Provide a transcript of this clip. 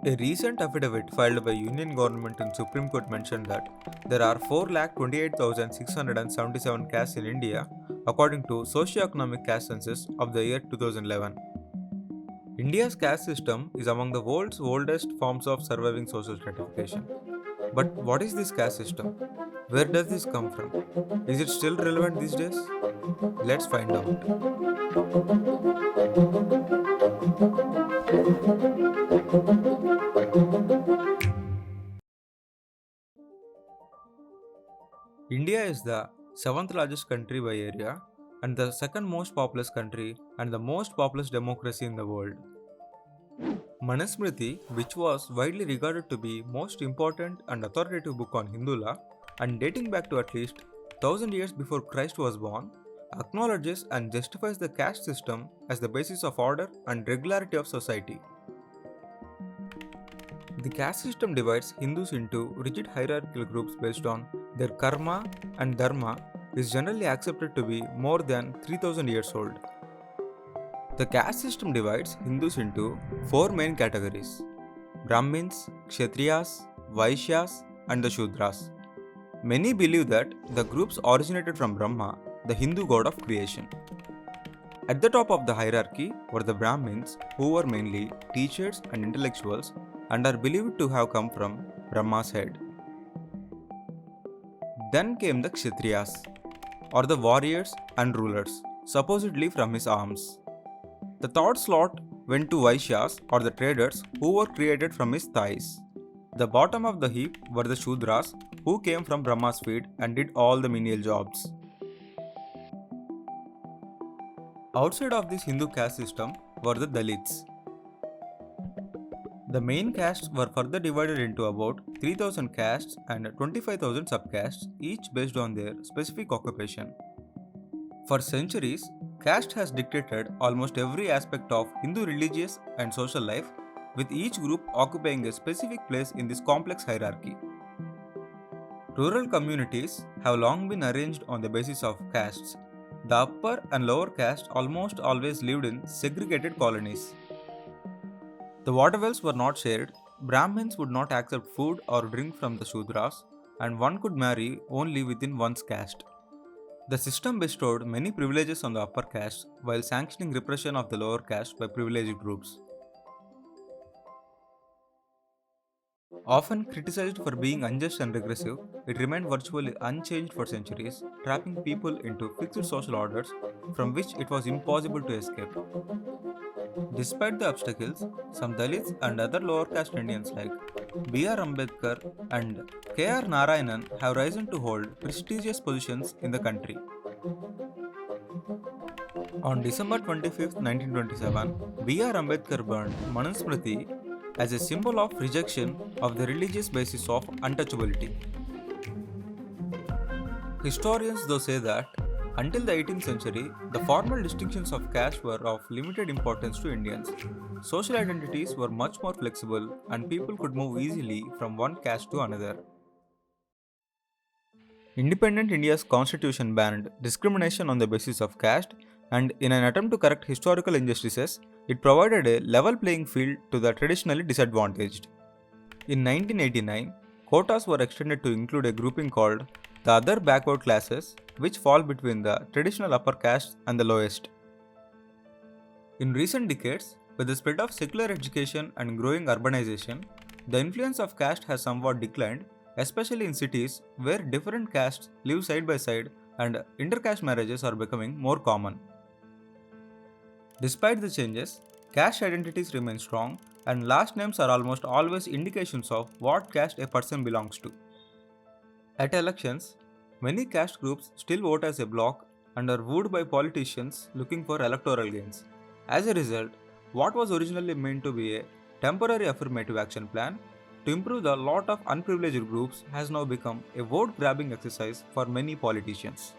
A recent affidavit filed by Union Government in Supreme Court mentioned that there are 4,28,677 castes in India according to Socio-Economic Caste Census of the year 2011. India's caste system is among the world's oldest forms of surviving social stratification. But what is this caste system? Where does this come from? Is it still relevant these days? Let's find out. India is the seventh largest country by area and the second most populous country and the most populous democracy in the world. Manusmriti, which was widely regarded to be most important and authoritative book on Hindu law and dating back to at least 1000 years before Christ was born, acknowledges and justifies the caste system as the basis of order and regularity of society. The caste system divides Hindus into rigid hierarchical groups based on their karma, and dharma is generally accepted to be more than 3000 years old. The caste system divides Hindus into four main categories: Brahmins, Kshatriyas, Vaishyas, and the Shudras. Many believe that the groups originated from Brahma, the Hindu god of creation. At the top of the hierarchy were the Brahmins, who were mainly teachers and intellectuals and are believed to have come from Brahma's head. Then came the Kshatriyas, or the warriors and rulers, supposedly from his arms. The third slot went to Vaishyas, or the traders, who were created from his thighs. The bottom of the heap were the Shudras, who came from Brahma's feet and did all the menial jobs. Outside of this Hindu caste system were the Dalits. The main castes were further divided into about 3000 castes and 25,000 subcastes, each based on their specific occupation. For centuries, caste has dictated almost every aspect of Hindu religious and social life, with each group occupying a specific place in this complex hierarchy. Rural communities have long been arranged on the basis of castes. The upper and lower caste almost always lived in segregated colonies. The water wells were not shared, Brahmins would not accept food or drink from the Shudras, and one could marry only within one's caste. The system bestowed many privileges on the upper caste while sanctioning repression of the lower caste by privileged groups. Often criticized for being unjust and regressive, it remained virtually unchanged for centuries, trapping people into fixed social orders from which it was impossible to escape. Despite the obstacles, some Dalits and other lower caste Indians like B.R. Ambedkar and K.R. Narayanan have risen to hold prestigious positions in the country. On December 25, 1927, B.R. Ambedkar burned Manusmriti as a symbol of rejection of the religious basis of untouchability. Historians though say that until the 18th century, the formal distinctions of caste were of limited importance to Indians. Social identities were much more flexible and people could move easily from one caste to another. Independent India's constitution banned discrimination on the basis of caste, and in an attempt to correct historical injustices, it provided a level playing field to the traditionally disadvantaged. In 1989, quotas were extended to include a grouping called the other backward classes, which fall between the traditional upper caste and the lowest. In recent decades, with the spread of secular education and growing urbanization, the influence of caste has somewhat declined, especially in cities where different castes live side by side and intercaste marriages are becoming more common. Despite the changes, caste identities remain strong, and last names are almost always indications of what caste a person belongs to. At elections, many caste groups still vote as a bloc and are wooed by politicians looking for electoral gains. As a result, what was originally meant to be a temporary affirmative action plan to improve the lot of unprivileged groups has now become a vote grabbing exercise for many politicians.